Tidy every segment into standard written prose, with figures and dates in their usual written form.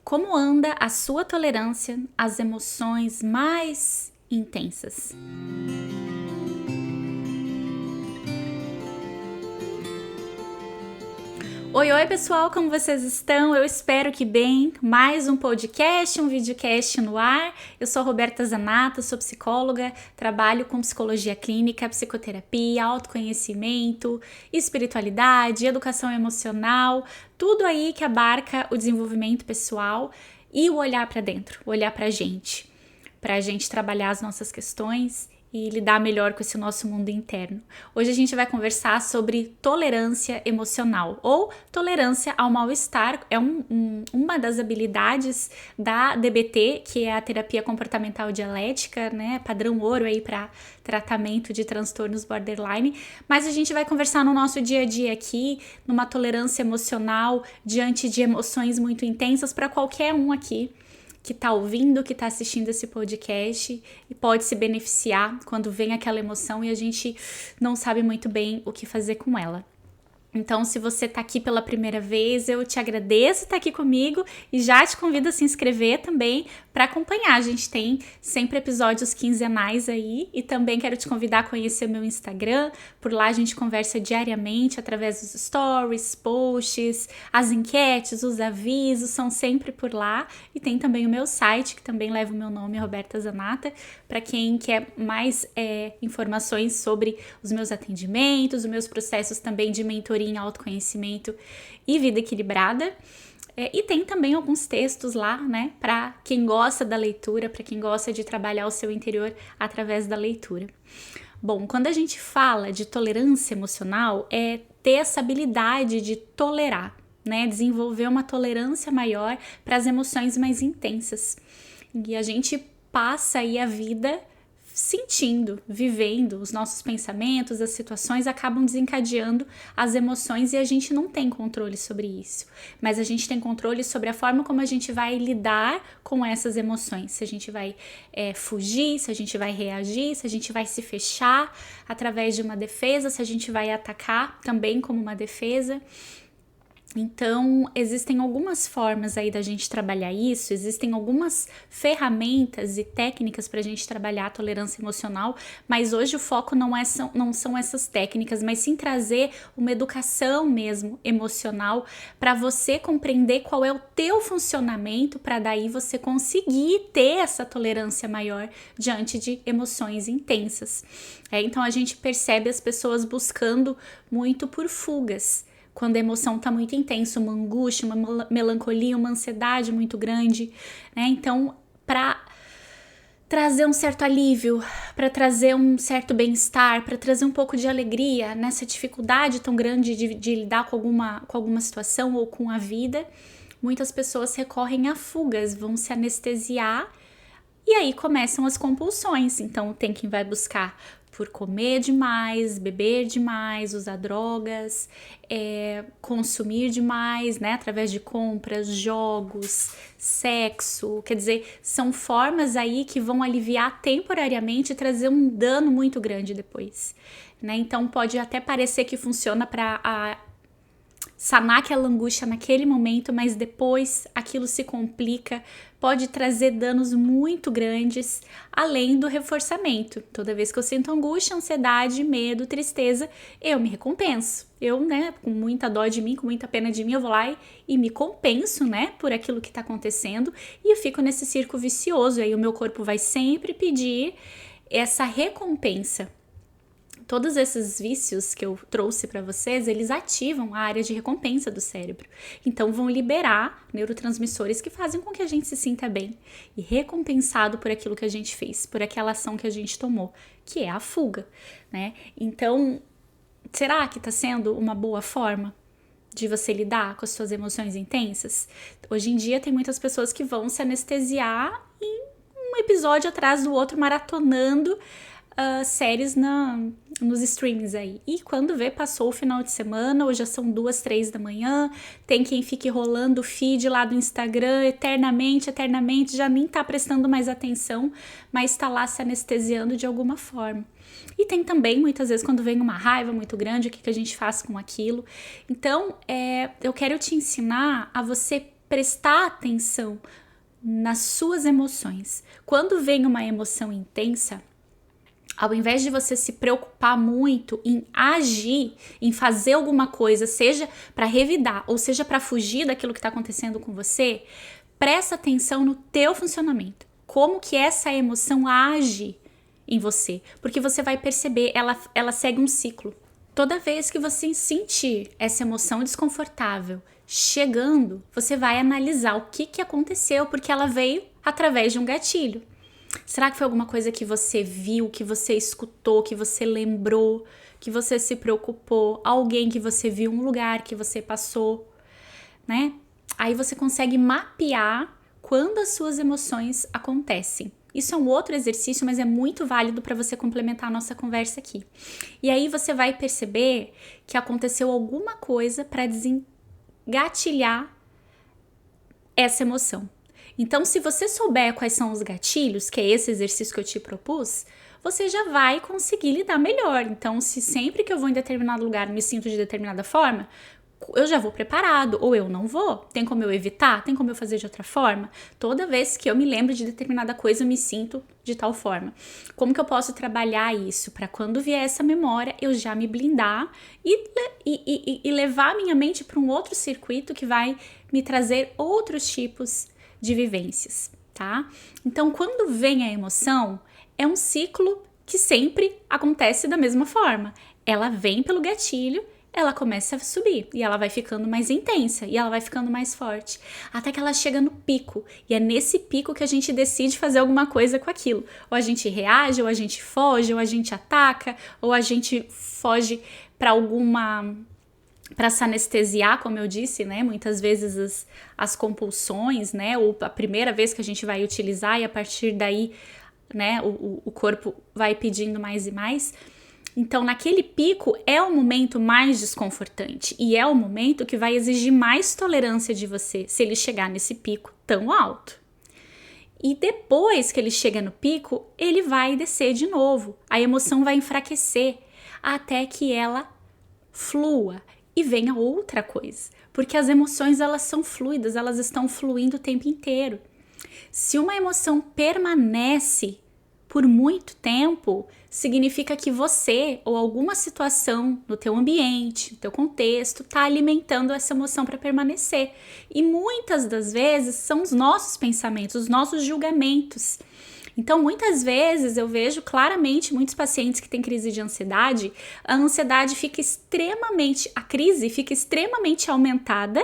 Como anda a sua tolerância às emoções mais intensas? Oi, pessoal, como vocês estão? Eu espero que bem. Mais um podcast, um videocast no ar. Eu sou Roberta Zanata, sou psicóloga, trabalho com psicologia clínica, psicoterapia, autoconhecimento, espiritualidade, educação emocional, tudo aí que abarca o desenvolvimento pessoal e o olhar para dentro, o olhar para a gente trabalhar as nossas questões e lidar melhor com esse nosso mundo interno. Hoje a gente vai conversar sobre tolerância emocional ou tolerância ao mal-estar. É uma das habilidades da DBT, que é a terapia comportamental dialética, né? Padrão ouro aí para tratamento de transtornos borderline. Mas a gente vai conversar no nosso dia a dia aqui, numa tolerância emocional diante de emoções muito intensas para qualquer um aqui que tá ouvindo, que tá assistindo esse podcast e pode se beneficiar quando vem aquela emoção e a gente não sabe muito bem o que fazer com ela. Então, se você tá aqui pela primeira vez, eu te agradeço estar aqui comigo e já te convido a se inscrever também para acompanhar. A gente tem sempre episódios quinzenais aí e também quero te convidar a conhecer o meu Instagram. Por lá a gente conversa diariamente através dos stories, posts, as enquetes, os avisos, são sempre por lá. E tem também o meu site, que também leva o meu nome, Roberta Zanata, para quem quer mais informações sobre os meus atendimentos, os meus processos também de mentoria em autoconhecimento e vida equilibrada. E tem também alguns textos lá, né, para quem gosta da leitura, para quem gosta de trabalhar o seu interior através da leitura. Bom, quando a gente fala de tolerância emocional, é ter essa habilidade de tolerar, né, desenvolver uma tolerância maior para as emoções mais intensas. E a gente passa aí a vida sentindo, vivendo, os nossos pensamentos, as situações acabam desencadeando as emoções e a gente não tem controle sobre isso. Mas a gente tem controle sobre a forma como a gente vai lidar com essas emoções. Se a gente vai fugir, se a gente vai reagir, se a gente vai se fechar através de uma defesa, se a gente vai atacar também como uma defesa. Então, existem algumas formas aí da gente trabalhar isso, existem algumas ferramentas e técnicas para a gente trabalhar a tolerância emocional, mas hoje o foco não são essas técnicas, mas sim trazer uma educação mesmo emocional para você compreender qual é o teu funcionamento, para daí você conseguir ter essa tolerância maior diante de emoções intensas. Então, a gente percebe as pessoas buscando muito por fugas, quando a emoção está muito intensa, uma angústia, uma melancolia, uma ansiedade muito grande, né? Então, para trazer um certo alívio, para trazer um certo bem-estar, para trazer um pouco de alegria nessa dificuldade tão grande de lidar com alguma situação ou com a vida, muitas pessoas recorrem a fugas, vão se anestesiar e aí começam as compulsões. Então, tem quem vai buscar por comer demais, beber demais, usar drogas, consumir demais, né, através de compras, jogos, sexo. Quer dizer, são formas aí que vão aliviar temporariamente e trazer um dano muito grande depois, né? Então pode até parecer que funciona para sanar aquela angústia naquele momento, mas depois aquilo se complica, pode trazer danos muito grandes, além do reforçamento. Toda vez que eu sinto angústia, ansiedade, medo, tristeza, eu me recompenso. Eu, né, com muita dó de mim, com muita pena de mim, eu vou lá e me compenso, né, por aquilo que tá acontecendo, e eu fico nesse círculo vicioso. Aí o meu corpo vai sempre pedir essa recompensa. Todos esses vícios que eu trouxe para vocês, eles ativam a área de recompensa do cérebro. Então, vão liberar neurotransmissores que fazem com que a gente se sinta bem e recompensado por aquilo que a gente fez, por aquela ação que a gente tomou, que é a fuga, né? Então, será que está sendo uma boa forma de você lidar com as suas emoções intensas? Hoje em dia, tem muitas pessoas que vão se anestesiar em um episódio atrás do outro, maratonando séries nos streamings aí. E quando vê, passou o final de semana, ou já são 2, 3 da manhã, tem quem fique rolando o feed lá do Instagram eternamente, já nem tá prestando mais atenção, mas tá lá se anestesiando de alguma forma. E tem também, muitas vezes, quando vem uma raiva muito grande, o que a gente faz com aquilo. Então, eu quero te ensinar a você prestar atenção nas suas emoções. Quando vem uma emoção intensa, ao invés de você se preocupar muito em agir, em fazer alguma coisa, seja para revidar ou seja para fugir daquilo que está acontecendo com você, presta atenção no teu funcionamento. Como que essa emoção age em você? Porque você vai perceber, ela segue um ciclo. Toda vez que você sentir essa emoção desconfortável chegando, você vai analisar o que aconteceu, porque ela veio através de um gatilho. Será que foi alguma coisa que você viu, que você escutou, que você lembrou, que você se preocupou, alguém que você viu, um lugar que você passou, né? Aí você consegue mapear quando as suas emoções acontecem. Isso é um outro exercício, mas é muito válido para você complementar a nossa conversa aqui. E aí você vai perceber que aconteceu alguma coisa para desengatilhar essa emoção. Então, se você souber quais são os gatilhos, que é esse exercício que eu te propus, você já vai conseguir lidar melhor. Então, se sempre que eu vou em determinado lugar me sinto de determinada forma, eu já vou preparado, ou eu não vou. Tem como eu evitar? Tem como eu fazer de outra forma? Toda vez que eu me lembro de determinada coisa, eu me sinto de tal forma. Como que eu posso trabalhar isso para quando vier essa memória, eu já me blindar e levar a minha mente para um outro circuito que vai me trazer outros tipos de vivências, tá? Então, quando vem a emoção, é um ciclo que sempre acontece da mesma forma. Ela vem pelo gatilho, ela começa a subir e ela vai ficando mais intensa e ela vai ficando mais forte, até que ela chega no pico. E é nesse pico que a gente decide fazer alguma coisa com aquilo. Ou a gente reage, ou a gente foge, ou a gente ataca, ou a gente foge para se anestesiar, como eu disse, né? Muitas vezes as compulsões, né? Ou a primeira vez que a gente vai utilizar e a partir daí, né? O corpo vai pedindo mais e mais. Então, naquele pico é o momento mais desconfortante e é o momento que vai exigir mais tolerância de você se ele chegar nesse pico tão alto. E depois que ele chega no pico, ele vai descer de novo. A emoção vai enfraquecer até que ela flua e venha outra coisa. Porque as emoções, elas são fluidas, elas estão fluindo o tempo inteiro. Se uma emoção permanece por muito tempo, significa que você ou alguma situação no teu ambiente, no teu contexto, está alimentando essa emoção para permanecer. E muitas das vezes são os nossos pensamentos, os nossos julgamentos. Então, muitas vezes eu vejo claramente muitos pacientes que têm crise de ansiedade, a ansiedade fica a crise fica extremamente aumentada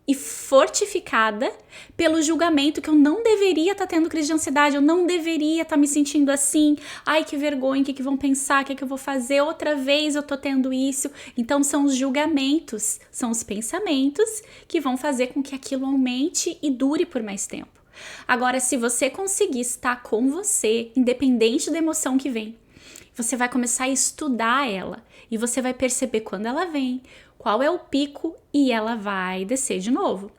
e fortificada pelo julgamento que eu não deveria estar tendo crise de ansiedade, eu não deveria estar me sentindo assim, ai que vergonha, o que vão pensar, o que eu vou fazer, outra vez eu tô tendo isso. Então são os julgamentos, são os pensamentos que vão fazer com que aquilo aumente e dure por mais tempo. Agora, se você conseguir estar com você, independente da emoção que vem, você vai começar a estudar ela e você vai perceber quando ela vem, qual é o pico e ela vai descer de novo,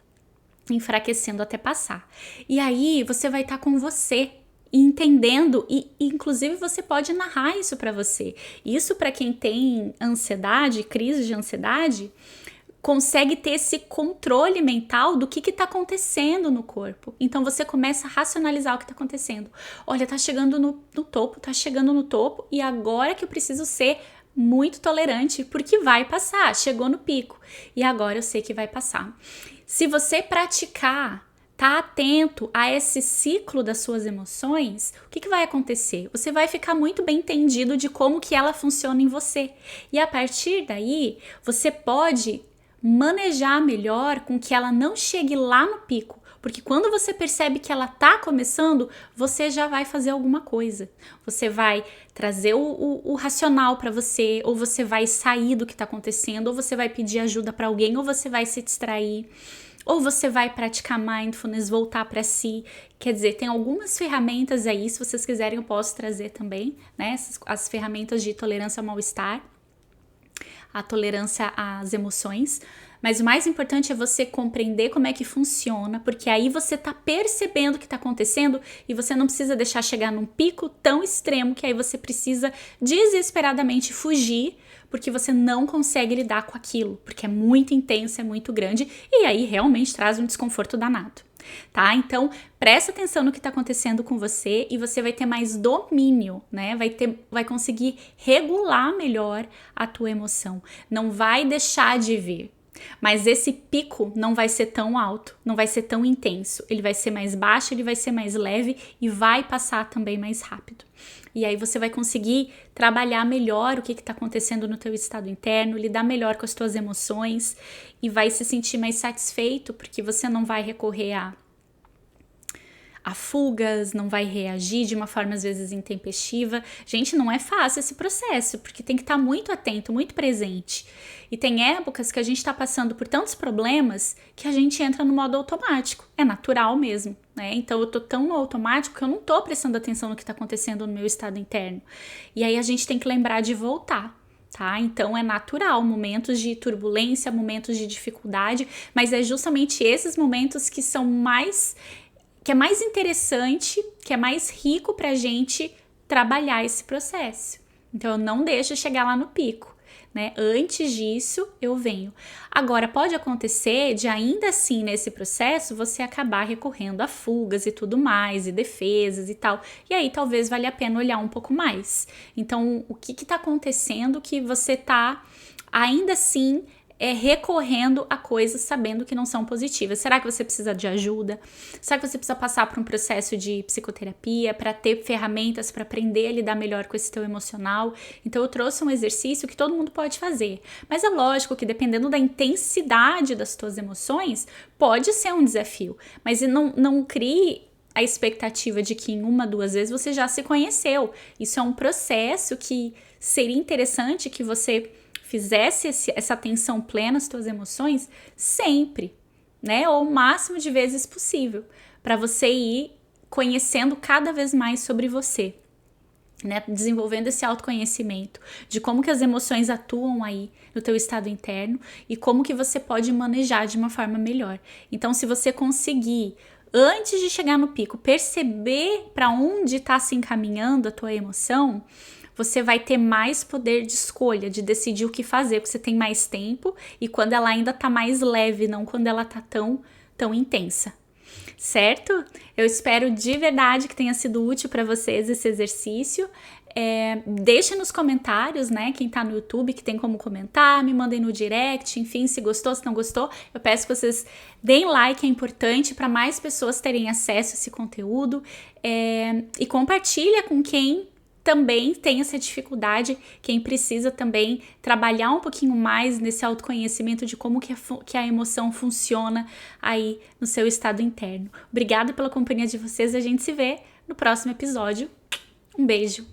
enfraquecendo até passar. E aí você vai estar com você, entendendo e inclusive você pode narrar isso para você. Isso para quem tem ansiedade, crise de ansiedade, consegue ter esse controle mental do que está acontecendo no corpo. Então você começa a racionalizar o que está acontecendo. Olha, tá chegando no topo e agora que eu preciso ser muito tolerante, porque vai passar, chegou no pico e agora eu sei que vai passar. Se você praticar, tá atento a esse ciclo das suas emoções, o que vai acontecer? Você vai ficar muito bem entendido de como que ela funciona em você. E a partir daí, você pode manejar melhor com que ela não chegue lá no pico. Porque quando você percebe que ela tá começando, você já vai fazer alguma coisa. Você vai trazer o racional para você, ou você vai sair do que tá acontecendo, ou você vai pedir ajuda para alguém, ou você vai se distrair, ou você vai praticar mindfulness, voltar para si. Quer dizer, tem algumas ferramentas aí, se vocês quiserem eu posso trazer também, né? As ferramentas de tolerância ao mal-estar, a tolerância às emoções, Mas o mais importante é você compreender como é que funciona, porque aí você tá percebendo o que tá acontecendo e você não precisa deixar chegar num pico tão extremo que aí você precisa desesperadamente fugir, porque você não consegue lidar com aquilo, porque é muito intenso, é muito grande e aí realmente traz um desconforto danado. Tá? Então, presta atenção no que está acontecendo com você e você vai ter mais domínio, né? Vai conseguir regular melhor a tua emoção. Não vai deixar de vir. Mas esse pico não vai ser tão alto, não vai ser tão intenso. Ele vai ser mais baixo, ele vai ser mais leve e vai passar também mais rápido. E aí você vai conseguir trabalhar melhor o que está acontecendo no teu estado interno, lidar melhor com as tuas emoções e vai se sentir mais satisfeito porque você não vai recorrer a fugas, não vai reagir de uma forma às vezes intempestiva. Gente, não é fácil esse processo, porque tem que estar muito atento, muito presente. E tem épocas que a gente está passando por tantos problemas que a gente entra no modo automático. É natural mesmo, né? Então eu tô tão no automático que eu não tô prestando atenção no que está acontecendo no meu estado interno. E aí a gente tem que lembrar de voltar. Tá? Então é natural, momentos de turbulência, momentos de dificuldade, mas é justamente esses momentos que é mais interessante, que é mais rico pra gente trabalhar esse processo. Então eu não deixo chegar lá no pico, né? Antes disso eu venho. Agora pode acontecer de ainda assim nesse processo você acabar recorrendo a fugas e tudo mais, e defesas e tal. E aí talvez valha a pena olhar um pouco mais. Então o que tá acontecendo que você tá ainda assim recorrendo a coisas sabendo que não são positivas. Será que você precisa de ajuda? Será que você precisa passar por um processo de psicoterapia para ter ferramentas para aprender a lidar melhor com esse teu emocional? Então eu trouxe um exercício que todo mundo pode fazer. Mas é lógico que dependendo da intensidade das tuas emoções, pode ser um desafio. Mas não crie a expectativa de que em 1, 2 vezes você já se conheceu. Isso é um processo que seria interessante que você fizesse essa atenção plena às tuas emoções sempre, né? Ou o máximo de vezes possível, para você ir conhecendo cada vez mais sobre você, né? Desenvolvendo esse autoconhecimento de como que as emoções atuam aí no teu estado interno e como que você pode manejar de uma forma melhor. Então, se você conseguir, antes de chegar no pico, perceber para onde está se encaminhando a tua emoção, você vai ter mais poder de escolha, de decidir o que fazer, porque você tem mais tempo e quando ela ainda tá mais leve, não quando ela tá tão intensa. Certo? Eu espero de verdade que tenha sido útil para vocês esse exercício. Deixe nos comentários, né? Quem tá no YouTube, que tem como comentar, me mandem no direct, enfim, se gostou, se não gostou. Eu peço que vocês deem like, é importante para mais pessoas terem acesso a esse conteúdo. E compartilha com quem também tem essa dificuldade, quem precisa também trabalhar um pouquinho mais nesse autoconhecimento de como que a emoção funciona aí no seu estado interno. Obrigada pela companhia de vocês, a gente se vê no próximo episódio. Um beijo!